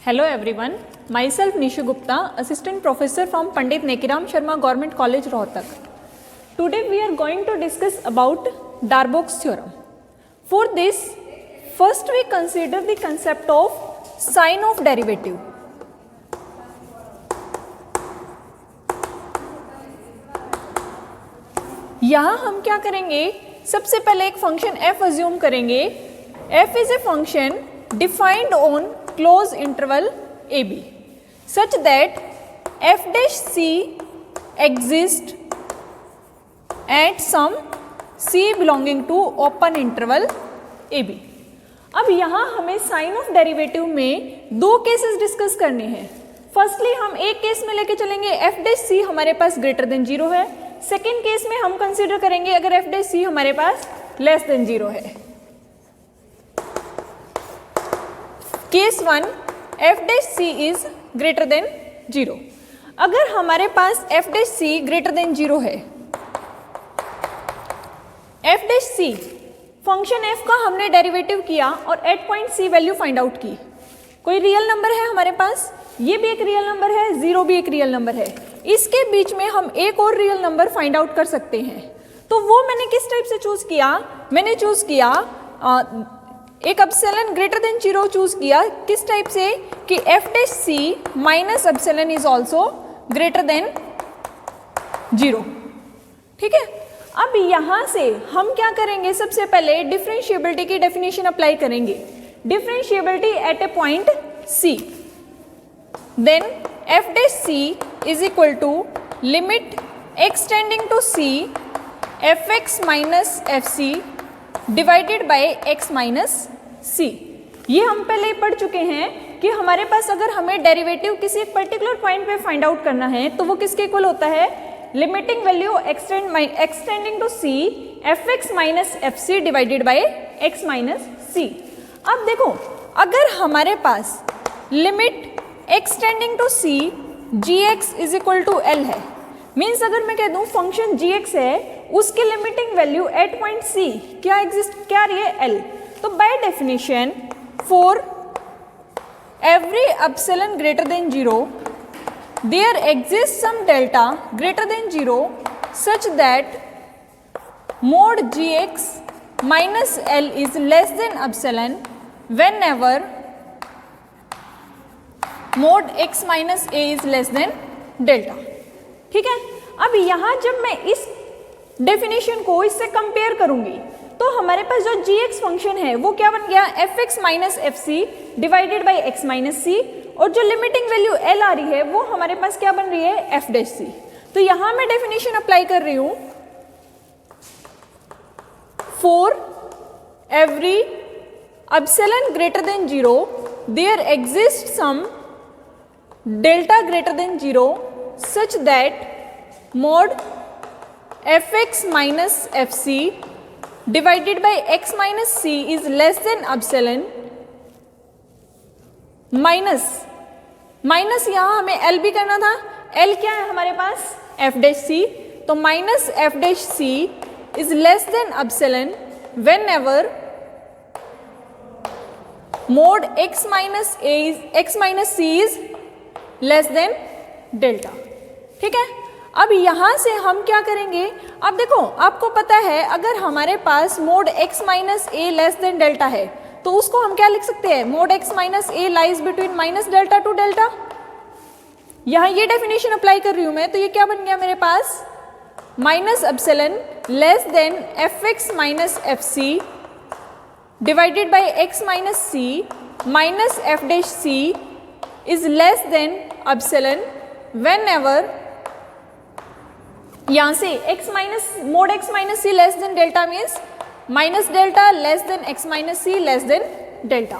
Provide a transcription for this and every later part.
Hello everyone, myself Nishu Gupta, Assistant Professor from Pandit Nekiram Sharma Government College, Rohtak. Today we are going to discuss about Darboux theorem. For this, first we consider the concept of sign of derivative. यहाँ हम क्या करेंगे, सबसे पहले एक function f assume करेंगे. f is a function defined on closed interval ab such that f dash c exists at some c belonging to open interval ab. अब यहाँ हमें साइन ऑफ डेरिवेटिव में दो केसेस डिस्कस करने हैं. Firstly हम एक केस में लेके चलेंगे f डैश c हमारे पास ग्रेटर देन 0 है. सेकेंड केस में हम कंसीडर करेंगे अगर f डैश c हमारे पास लेस देन 0 है. Case 1 f dash c is greater than 0. अगर हमारे पास f dash c greater than 0 है, f dash c function f का हमने डेरिवेटिव किया और at point c value find out की. कोई रियल नंबर है हमारे पास, ये भी एक रियल नंबर है, 0 भी एक रियल नंबर है. इसके बीच में हम एक और रियल नंबर फाइंड आउट कर सकते हैं. तो वो मैंने किस टाइप से चूज किया, मैंने चूज किया एक एप्सिलॉन ग्रेटर देन 0 चूज किया. किस टाइप से कि f dash c minus epsilon is also greater than 0. ठीक है. अब यहाँ से हम क्या करेंगे, सबसे पहले डिफरेंशिएबिलिटी की डेफिनेशन अप्लाई करेंगे. Differentiability at a point c, then f dash c is equal to limit x tending to c fx minus fc divided by x minus c. ये हम पहले ही पढ़ चुके हैं कि हमारे पास अगर हमें डेरिवेटिव किसी एक पर्टिकुलर पॉइंट पे फाइंड आउट करना है तो वो किसके इक्वल होता है, limiting value x tending to c fx minus fc divided by x minus c. अब देखो, अगर हमारे पास limit x tending to c gx is equal to l है, मीन्स अगर मैं कह दूं फंक्शन gx है, उसके limiting value at point c क्या आ रही है, l. तो by definition for every epsilon greater than 0 there exists some delta greater than 0 such that mod gx minus l is less than epsilon whenever mod x minus a is less than delta. ठीक है. अब यहाँ जब मैं इस definition को इससे compare करूंगी तो हमारे पास जो gx फंक्शन है वो क्या बन गया, fx minus fc divided by x minus c, और जो लिमिटिंग वैल्यू l आ रही है वो हमारे पास क्या बन रही है, f डैश c. तो यहां मैं डेफिनेशन अप्लाई कर रही हूं, for every epsilon greater than 0 there exist some delta greater than 0 such that mod fx minus fc divided by x minus c is less than epsilon minus यहाँ हमें L भी करना था. L क्या है हमारे पास, f डैश c. तो minus f dash c is less than epsilon when ever mode x minus c is less than delta. ठीक है. अब यहाँ से हम क्या करेंगे, अब देखो आपको पता है अगर हमारे पास mod x minus a less than delta है तो उसको हम क्या लिख सकते हैं, mod x minus a lies between minus delta to delta. यहाँ ये डेफिनेशन अप्लाई कर रही हूँ मैं, तो ये क्या बन गया मेरे पास, minus epsilon less than fx minus fc divided by x minus c minus f dash c is less than epsilon whenever, यहाँ से x minus mod x minus c less than delta means minus delta less than x minus c less than delta.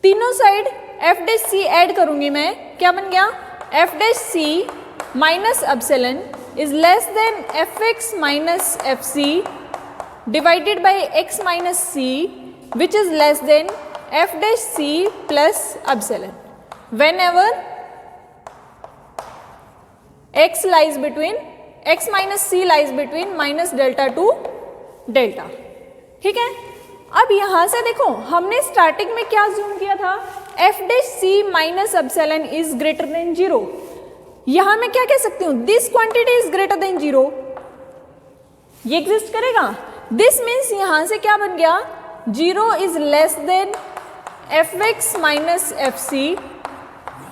तीनों side f dash c add करूंगी मैं, क्या बन गया, f dash c minus epsilon is less than fx minus fc divided by x minus c which is less then f dash c plus epsilon when ever x minus c lies between minus delta to delta. ठीक है. अब यहां से देखो हमने starting में क्या zoom किया था, f dash c minus epsilon is greater than 0। यहां मैं क्या कह सकती हूं, this quantity is greater than 0, ये एग्जिस्ट करेगा। दिस मीन्स यहां से क्या बन गया, 0 is less than f x minus F c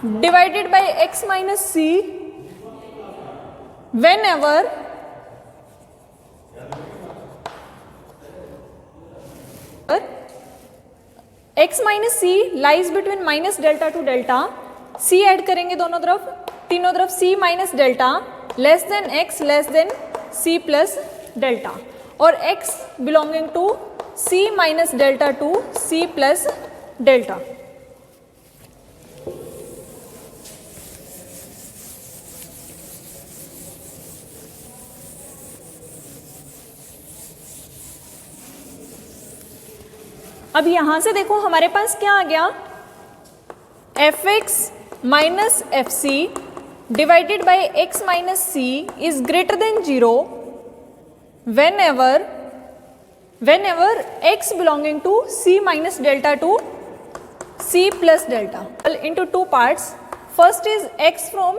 divided by x minus c whenever x minus c lies between minus delta to delta, c add करेंगे दोनों तरफ, तीनों तरफ c minus delta less than x less than c plus delta, और x belonging to c minus delta to c plus delta. अब यहां से देखो हमारे पास क्या आ गया, F x minus F c divided by x minus C is greater than 0 whenever X belonging to C minus delta to C plus delta into two parts. First is X from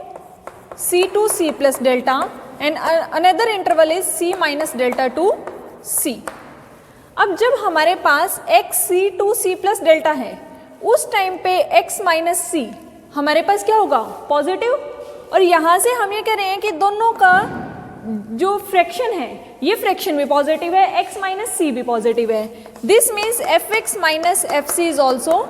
C to C plus delta and another interval is C minus delta to C. अब जब हमारे पास X C to C plus delta है, उस time पे x minus सी हमारे पास क्या होगा, पॉजिटिव, और यहां से हम ये कह रहे हैं कि दोनों का जो फ्रैक्शन है, ये फ्रैक्शन भी पॉजिटिव है, एक्स माइनस सी भी पॉजिटिव है। This means F x minus F C is also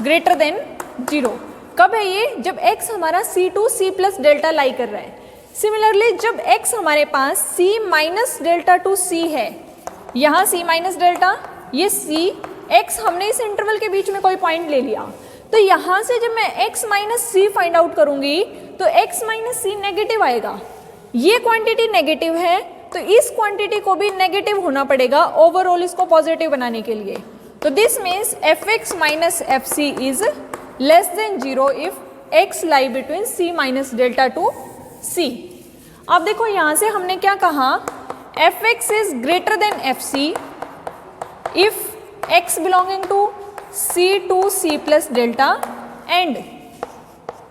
greater than 0। कब है ये, जब एक्स हमारा c to C plus delta lie कर रहा है। सिमिलरली जब एक्स हमारे पास c minus delta to c है, यहाँ c माइनस डेल्टा, ये c, x हमने इस इंटरवल के बीच में कोई पॉइंट ले लिया, तो यहाँ से जब मैं x माइनस सी फाइंड आउट करूंगी तो x माइनस सी नेगेटिव आएगा। ये क्वांटिटी नेगेटिव है तो इस क्वांटिटी को भी नेगेटिव होना पड़ेगा ओवरऑल इसको पॉजिटिव बनाने के लिए। तो this means F x minus F C is less than 0 if x lie between c minus delta to c। अब देखो यहाँ से हमने क्या कहा, F x is greater than F C if X belonging to C to C plus delta and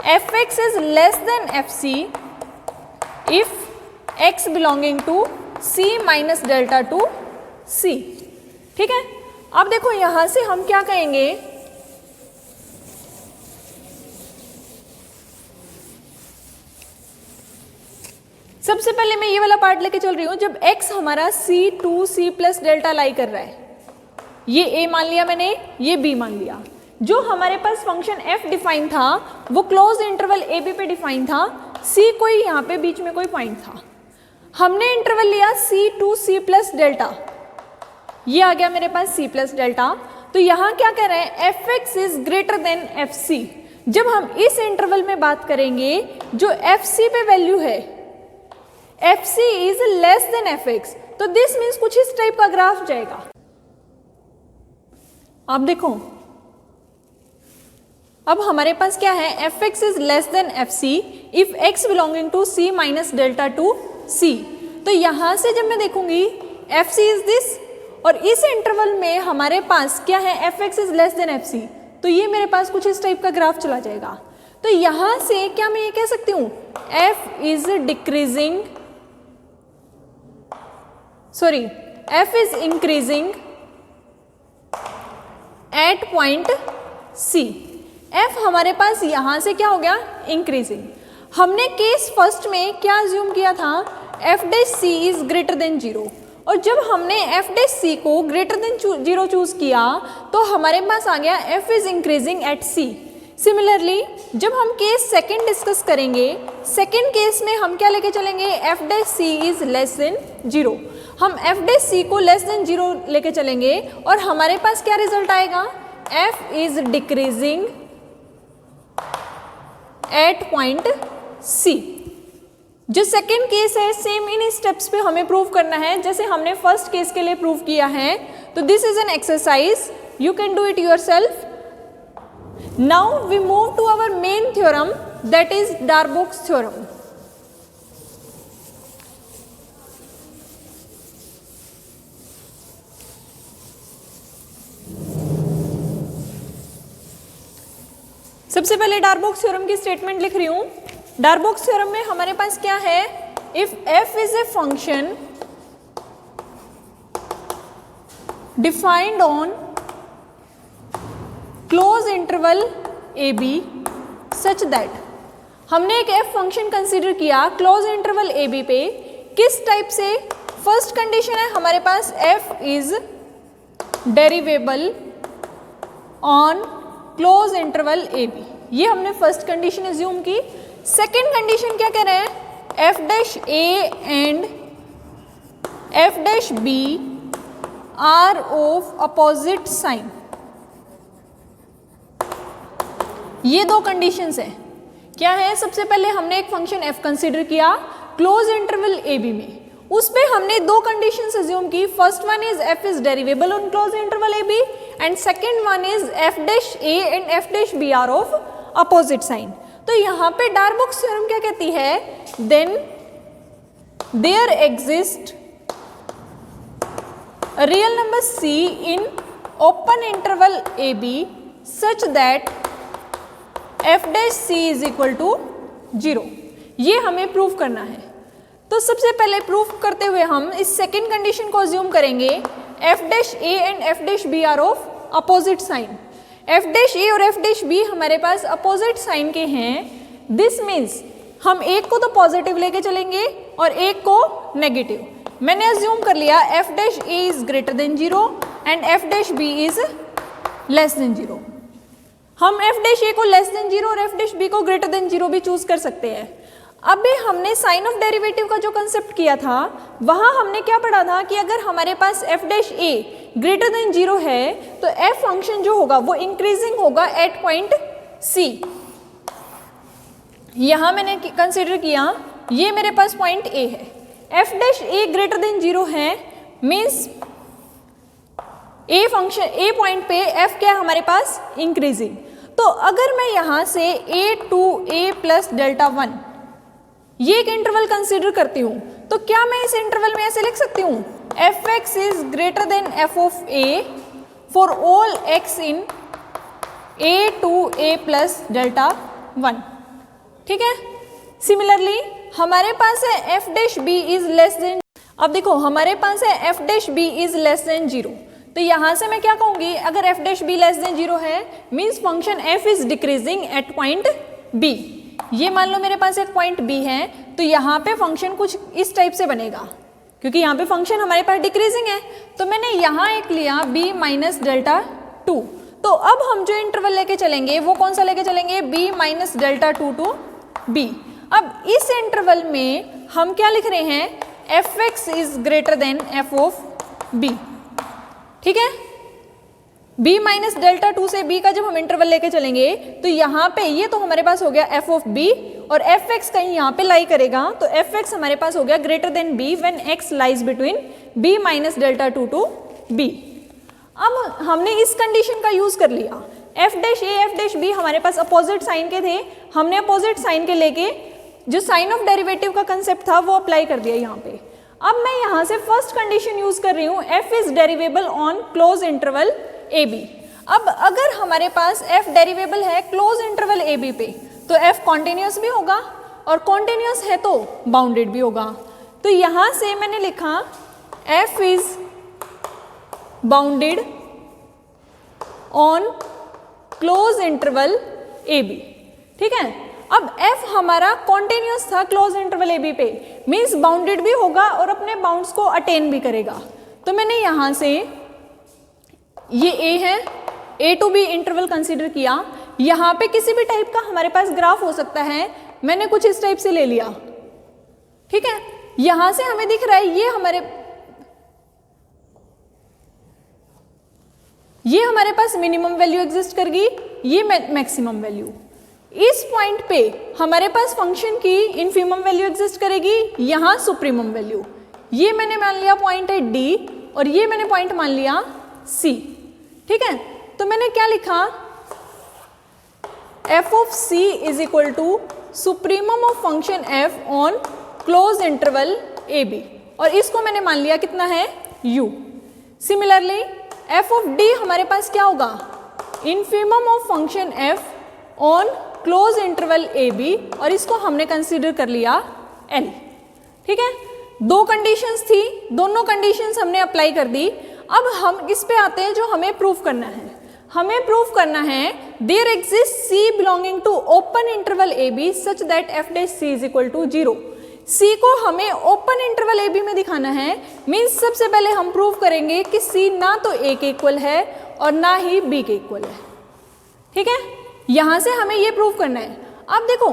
F x is less than F C if X belonging to C minus delta to C. ठीक है, अब देखो यहां से हम क्या कहेंगे, सबसे पहले मैं ये वाला पार्ट लेके चल रही हूं, जब x हमारा c to c plus delta lie कर रहा है, ये a मान लिया मैंने, ये b मान लिया। जो हमारे पास फंक्शन f डिफाइन था वो क्लोज इंटरवल a b पे डिफाइन था, c कोई यहाँ पे बीच में कोई पॉइंट था। हमने इंटरवल लिया c to c plus delta, ये आ गया मेरे पास c प्लस डेल्टा। तो यहाँ क्या कह रहे हैं, F x is greater than F c. जब हम इस इंटरवल में बात करेंगे, जो एफ सी पे वैल्यू है f C is less than f x, तो दिस मीन्स कुछ इस टाइप का ग्राफ जाएगा। आप देखो अब हमारे पास क्या है, F x is less than F C if X belonging to C minus delta to C. तो यहां से जब मैं देखूंगी एफ सी इज दिस, और इस इंटरवल में हमारे पास क्या है, F x is less than F c, तो ये मेरे पास कुछ इस टाइप का ग्राफ चला जाएगा। तो यहां से क्या मैं ये कह सकती हूं, F is decreasing, sorry f is increasing at point C। f हमारे पास यहां से क्या हो गया, इंक्रीजिंग। हमने केस फर्स्ट में क्या अज्यूम किया था, f dash c is greater than 0, और जब हमने f डैश c को ग्रेटर देन 0 चूज किया तो हमारे पास आ गया f is increasing at c। Similarly जब हम केस सेकंड डिस्कस करेंगे, सेकंड केस में हम क्या लेके चलेंगे, f dash c is less than 0। हम f डैश c को लेस देन 0 लेके चलेंगे और हमारे पास क्या रिजल्ट आएगा, f is decreasing at point c। जो सेकेंड केस है सेम इन स्टेप्स पे हमें प्रूव करना है जैसे हमने फर्स्ट केस के लिए प्रूव किया है। तो this is an exercise, you can do it yourself. Now we move to our main theorem, that is Darboux theorem. सबसे पहले डार्बोक्स थ्योरम की स्टेटमेंट लिख रही हूं। डार्बोक्स थ्योरम में हमारे पास क्या है, if f is a function defined on close interval A B such that, हमने एक f फंक्शन कंसीडर किया क्लोज इंटरवल ए बी पे, किस टाइप से, फर्स्ट कंडीशन है हमारे पास f is derivable on close interval A B, ये हमने फर्स्ट कंडीशन एज्यूम की। सेकेंड कंडीशन क्या कह रहे हैं, F dash A and F dash B are of opposite sign, ये दो कंडीशंस हैं। क्या है, सबसे पहले हमने एक फंक्शन f कंसीडर किया क्लोज इंटरवल ए बी में, उस पे हमने दो कंडीशंस एज्यूम की। First one is f is derivable on close interval A B and second one is f dash a and f dash b are of opposite sign. तो यहाँ पे Darboux theorem क्या कहती है, then there exist real number c in open interval A B such that f dash c is equal to 0, ये हमें prove करना है। तो सबसे पहले प्रूफ करते हुए हम इस सेकेंड कंडीशन को अज्यूम करेंगे, f dash a and f dash b are of opposite sign. f dash a और f डैश b हमारे पास अपोजिट साइन के हैं, दिस मीन्स हम एक को तो पॉजिटिव लेके चलेंगे और एक को नेगेटिव। मैंने अज्यूम कर लिया f dash a is greater than 0 and f dash b is less than 0। हम f डैश a को लेस देन 0 और f डैश b को ग्रेटर देन 0 भी चूज कर सकते हैं। अभी हमने साइन ऑफ डेरिवेटिव का जो कंसेप्ट किया था, वहां हमने क्या पढ़ा था कि अगर हमारे पास f dash a greater than 0 है तो f फंक्शन जो होगा वो इंक्रीजिंग होगा एट पॉइंट c। यहां मैंने कंसीडर किया ये मेरे पास पॉइंट a है, f dash a greater than 0 है, means a function a point पे f क्या है हमारे पास, इंक्रीजिंग। तो अगर मैं यहां से a to a plus delta 1 ये एक इंटरवल कंसीडर करती हूँ, तो क्या मैं इस इंटरवल में ऐसे लिख सकती हूँ, F x is greater than F of a for all x in A to A plus delta 1, ठीक है। सिमिलरली हमारे पास है f dash b is less than, अब देखो हमारे पास है f dash b is less than 0, तो यहाँ से मैं क्या कहूँगी, अगर f dash b less than 0 है means function f is decreasing at point b. ये मान लो मेरे पास एक पॉइंट B है, तो यहाँ पे फंक्शन कुछ इस टाइप से बनेगा, क्योंकि यहाँ पे फंक्शन हमारे पास डिक्रीजिंग है। तो मैंने यहाँ एक लिया B माइनस डेल्टा 2, तो अब हम जो इंटरवल लेके चलेंगे वो कौन सा लेके चलेंगे, B minus delta 2 to B। अब इस इंटरवल में हम क्या लिख रहे हैं, F x is greater than F of B, ठीक है। b माइनस डेल्टा 2 से b का जब हम इंटरवल लेके चलेंगे तो यहाँ पे ये तो हमारे पास हो गया f ऑफ b और f x कहीं यहाँ पे लाई करेगा, तो f x हमारे पास हो गया greater than b when x lies between b minus delta 2 to b। अब हमने इस कंडीशन का यूज कर लिया, f dash a f dash b हमारे पास अपोजिट साइन के थे, हमने अपोजिट साइन के लेके जो साइन ऑफ डेरिवेटिव का कंसेप्ट था वो अप्लाई कर दिया यहाँ पे। अब मैं यहाँ से फर्स्ट कंडीशन यूज कर रही हूँ, f is derivable on close interval A B. अब अगर हमारे पास f डेरिवेबल है क्लोज इंटरवल ए बी पे, तो f कॉन्टिन्यूस भी होगा और कॉन्टिन्यूस है तो बाउंडेड भी होगा। तो यहाँ से मैंने लिखा f is bounded on close interval A B, ठीक है। अब f हमारा कॉन्टिन्यूस था क्लोज इंटरवल ए बी पे, मीन्स बाउंडेड भी होगा और अपने बाउंड्स को अटेन भी करेगा। तो मैंने यहाँ से ये a है, a to b interval consider किया, यहाँ पे किसी भी टाइप का हमारे पास ग्राफ हो सकता है, मैंने कुछ इस टाइप से ले लिया, ठीक है। यहाँ से हमें दिख रहा है ये हमारे पास मिनिमम वैल्यू एग्जिस्ट करेगी, ये मैक्सिमम वैल्यू। इस पॉइंट पे हमारे पास फंक्शन की इनफिमम वैल्यू एग्जिस्ट करेगी, यहाँ सुप्रीमम वैल्यू। ये मैंने मान लिया पॉइंट है D और ये मैंने पॉइंट मान लिया C, ठीक है। तो मैंने क्या लिखा, f of C is equal to supremum of function f on close interval A B, और इसको मैंने मान लिया कितना है, u। Similarly f of D हमारे पास क्या होगा, infimum of function f on close interval A B, और इसको हमने कंसीडर कर लिया एल। ठीक है, दो कंडीशंस थी, दोनों कंडीशंस हमने अप्लाई कर दी। अब हम इस पे आते हैं जो हमें प्रूफ करना है। हमें प्रूफ करना है there exist C belonging to open interval A B such that F dash C is equal to 0। सी को हमें ओपन इंटरवल ए बी में दिखाना है। मीन्स सबसे पहले हम प्रूव करेंगे कि सी ना तो ए के इक्वल है और ना ही बी के इक्वल है। ठीक है, यहां से हमें ये प्रूव करना है। अब देखो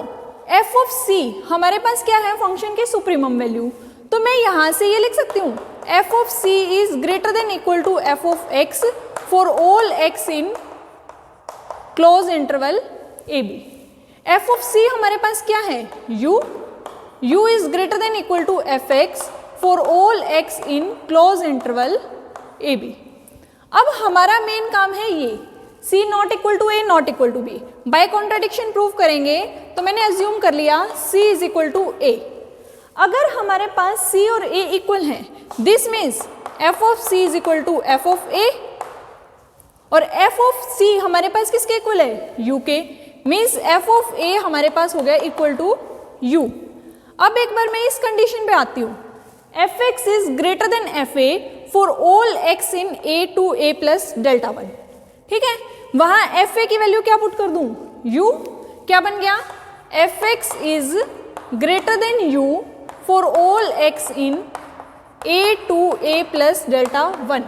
एफ ऑफ सी हमारे पास क्या है, फंक्शन के सुप्रीमम वैल्यू। तो मैं यहां से ये लिख सकती हूँ F of C is greater than equal to F of X for all x in close interval A B. F of C हमारे पास क्या है, U. u is greater than equal to F X for all x in close interval A B. अब हमारा main काम है ये c not equal to A not equal to B. By contradiction prove करेंगे तो मैंने अज्यूम कर लिया c is equal to a. अगर हमारे पास c और a इक्वल हैं, this means f of c is equal to F of a, और f ऑफ c हमारे पास किसके इक्वल है, u के। मीन्स f ऑफ a हमारे पास हो गया इक्वल टू u। अब एक बार मैं इस कंडीशन पे आती हूँ, F x is greater than f a for all x in A to A plus delta 1। ठीक है, वहां एफ ए की वैल्यू क्या पुट कर दूं, u। क्या बन गया, F x is greater than u for all x in A to A plus delta 1।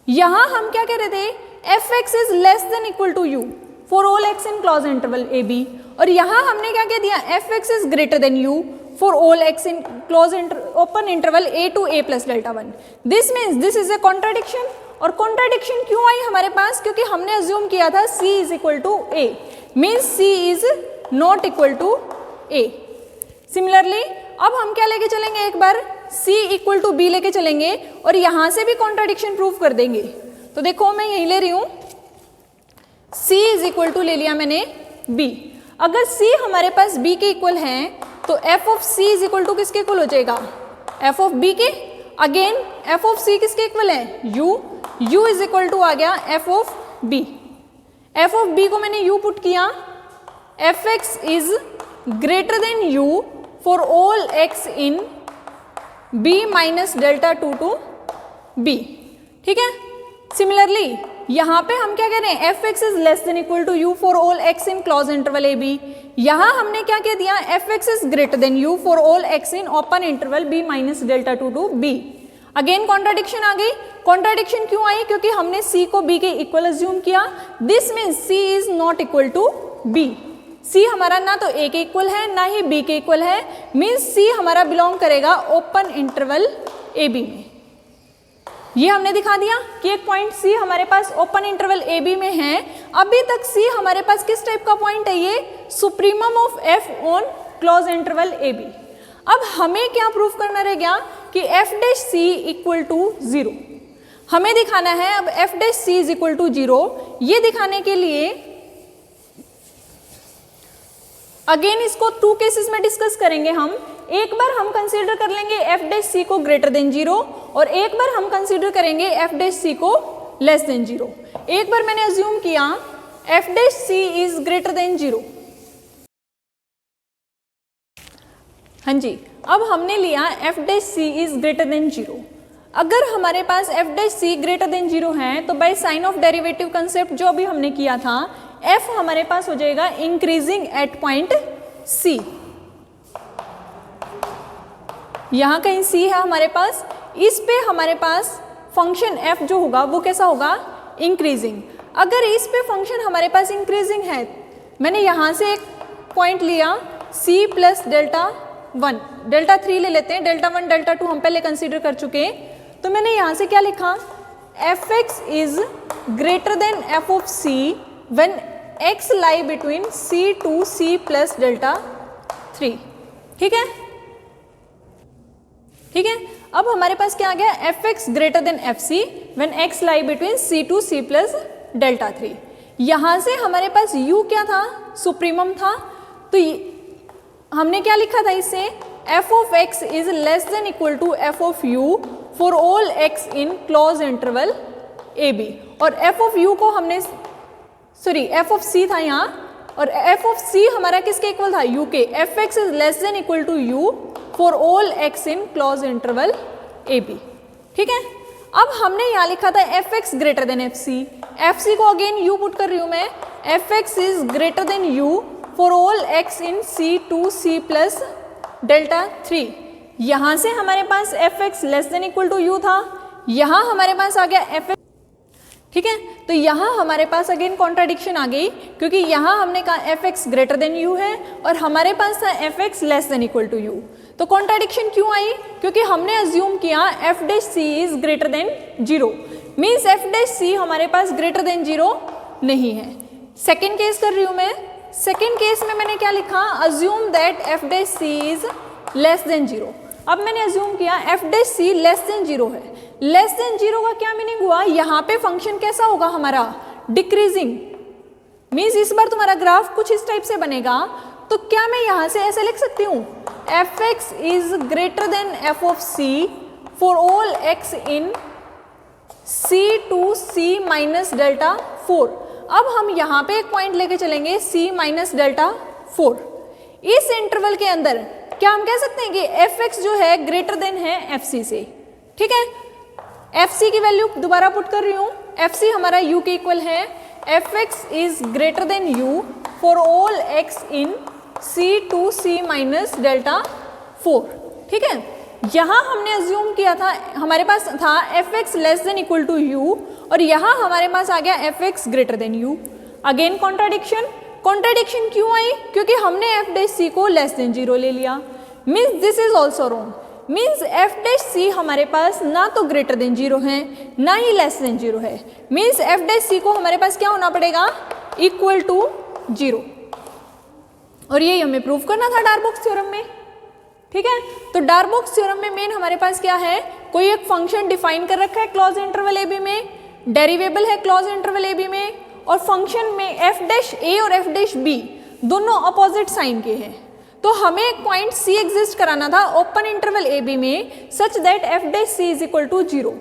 यहां हम क्या कह रहे थे, F x is less than equal to u for all x in close interval A B, और यहां हमने क्या कह दिया, F x is greater than u for all x in close open interval A to A plus delta 1। This means this is a contradiction. और contradiction क्यों आई हमारे पास, क्योंकि हमने अज्यूम किया था c is equal to A, means c is not equal to A. Similarly अब हम क्या लेके चलेंगे, एक बार c इक्वल टू बी लेके चलेंगे और यहां से भी कॉन्ट्राडिक्शन प्रूव कर देंगे। तो देखो मैं यही ले रही हूं, c इज इक्वल टू ले लिया मैंने b। अगर c हमारे पास b के इक्वल है तो f of c is equal to किसके इक्वल हो जाएगा, f ऑफ b के। अगेन f ऑफ c किसके इक्वल है, u इज इक्वल टू आ गया f of b। f of b को मैंने u पुट किया, F x is greater than u for all x in b minus delta 2 to b। ठीक है, similarly यहाँ पे हम क्या कह रहे हैं, F x is less than equal to U for all x in close interval A B. यहाँ हमने क्या कह दिया, F x is greater than U for all x in open interval B minus delta 2 to B. Again contradiction आ गई। Contradiction क्यों आई, क्योंकि हमने c को b के इक्वल अज्यूम किया। This means c is not equal to b। c हमारा ना तो a के इक्वल है ना ही b के इक्वल है, मीन्स c हमारा बिलोंग करेगा ओपन इंटरवल ए बी में। ये हमने दिखा दिया कि एक पॉइंट C हमारे पास ओपन इंटरवल ए बी में है। अभी तक C हमारे पास किस टाइप का पॉइंट है, ये supremum of F on close interval A B. अब हमें क्या प्रूफ करना रह गया कि F dash C equal to 0। हमें दिखाना है अब F dash C is equal to 0। ये दिखाने के लिए अगेन इसको 2 केसेस में डिस्कस करेंगे हम। एक बार हम कंसीडर कर लेंगे एफ डैश सी को ग्रेटर देन 0 और एक बार हम कंसीडर करेंगे एफ डैश सी को लेस देन 0। एक बार मैंने अज्यूम किया F dash C is greater than 0। हाँ जी, अब हमने लिया F dash C is greater than 0। अगर हमारे पास F dash C greater than 0 है तो by sign of derivative concept जो अभी हमने किया था, एफ हमारे पास हो जाएगा इंक्रीजिंग एट पॉइंट सी। यहाँ कहीं C है हमारे पास, इस पे हमारे पास फंक्शन f जो होगा वो कैसा होगा, इंक्रीजिंग। अगर इस पे फंक्शन हमारे पास इंक्रीजिंग है, मैंने यहाँ से एक पॉइंट लिया C प्लस डेल्टा 1, डेल्टा 3 ले लेते हैं, डेल्टा 1 डेल्टा 2 हम पहले कंसीडर कर चुके हैं। तो मैंने यहाँ से क्या लिखा, F x is greater than F of C when x lie between C to C plus delta 3। ठीक है, ठीक है। अब हमारे पास क्या आ गया, F X greater than F C when X lie between C to C plus delta 3। यहां से हमारे पास u क्या था, सुप्रीमम था। तो हमने क्या लिखा था इससे, F of X is less than equal to F of U for all x in close interval A B. और एफ ऑफ यू को हमने, सॉरी एफ ऑफ सी था यहाँ, और एफ ऑफ सी हमारा किसके इक्वल था, यू के। F x is less than equal to U for all x in close interval A B. ठीक है, अब हमने यहाँ लिखा था F X greater than F C. एफ सी को अगेन यू पुट कर रही हूँ मैं, F x is greater than U for all x in C to C plus delta 3। यहाँ से हमारे पास F X less than equal to you था, यहाँ हमारे पास आ गया एफ एक्स। ठीक है, तो यहाँ हमारे पास अगेन कॉन्ट्राडिक्शन आ गई, क्योंकि यहाँ हमने कहा F X greater than U है और हमारे पास था F X less than equal to U. तो कॉन्ट्राडिक्शन क्यों आई, क्योंकि हमने अज्यूम किया F dash C is greater than 0, means F dash C हमारे पास ग्रेटर देन 0 नहीं है। सेकेंड केस कर रही हूँ मैं, सेकेंड केस में मैंने क्या लिखा, assume that F dash C is less than 0। अब मैंने अज्यूम किया F dash C less than 0 है। लेस देन 0 का क्या मीनिंग हुआ, यहाँ पे फंक्शन कैसा होगा हमारा, डिक्रीजिंग, मीन्स इस बार तुम्हारा ग्राफ कुछ इस टाइप से बनेगा। तो क्या मैं यहाँ से ऐसे लिख सकती हूँ, F x is greater than F of C for all x in C to C minus delta 4। अब हम यहाँ पे एक पॉइंट लेके चलेंगे c माइनस डेल्टा 4। इस इंटरवल के अंदर क्या हम कह सकते हैं कि एफ एक्स जो है ग्रेटर देन है एफ सी से। ठीक है, एफ सी की वैल्यू दोबारा पुट कर रही हूँ, एफ सी हमारा u के इक्वल है, F x is greater than u for all x in c to c minus delta 4। ठीक है, यहाँ हमने अज्यूम किया था, हमारे पास था F X less than equal to U और यहाँ हमारे पास आ गया F X greater than U. Again contradiction, contradiction क्यों आई, क्योंकि हमने एफ डैश सी को लेस देन 0 ले लिया, means this is also wrong. Means F dash C हमारे पास ना तो ग्रेटर देन 0 है ना ही लेस देन 0 है, मीन्स एफ डैश सी को हमारे पास क्या होना पड़ेगा, इक्वल टू 0। और यही हमें प्रूव करना था डार्बोक्स थ्योरम में। ठीक है, तो डार्बोक्स थ्योरम में मेन हमारे पास क्या है, कोई एक फंक्शन डिफाइन कर रखा है क्लोज इंटरवल ए बी में, डेरिवेबल है क्लोज इंटरवल ए बी में, और फंक्शन में एफ डैश ए और एफ डैश बी दोनों अपोजिट साइन के हैं। तो हमें एक पॉइंट सी एग्जिस्ट कराना था ओपन इंटरवल ए बी में such that F dash C is equal to 0।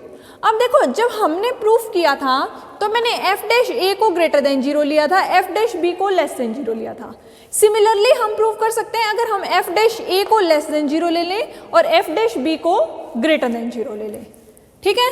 अब देखो, जब हमने प्रूफ किया था तो मैंने एफ डैश ए को ग्रेटर देन 0 लिया था, एफ डैश बी को लेस देन 0 लिया था। सिमिलरली हम प्रूव कर सकते हैं अगर हम एफ डैश ए को लेस देन 0 ले लें और एफ डैश बी को ग्रेटर देन 0 ले लें। ठीक है,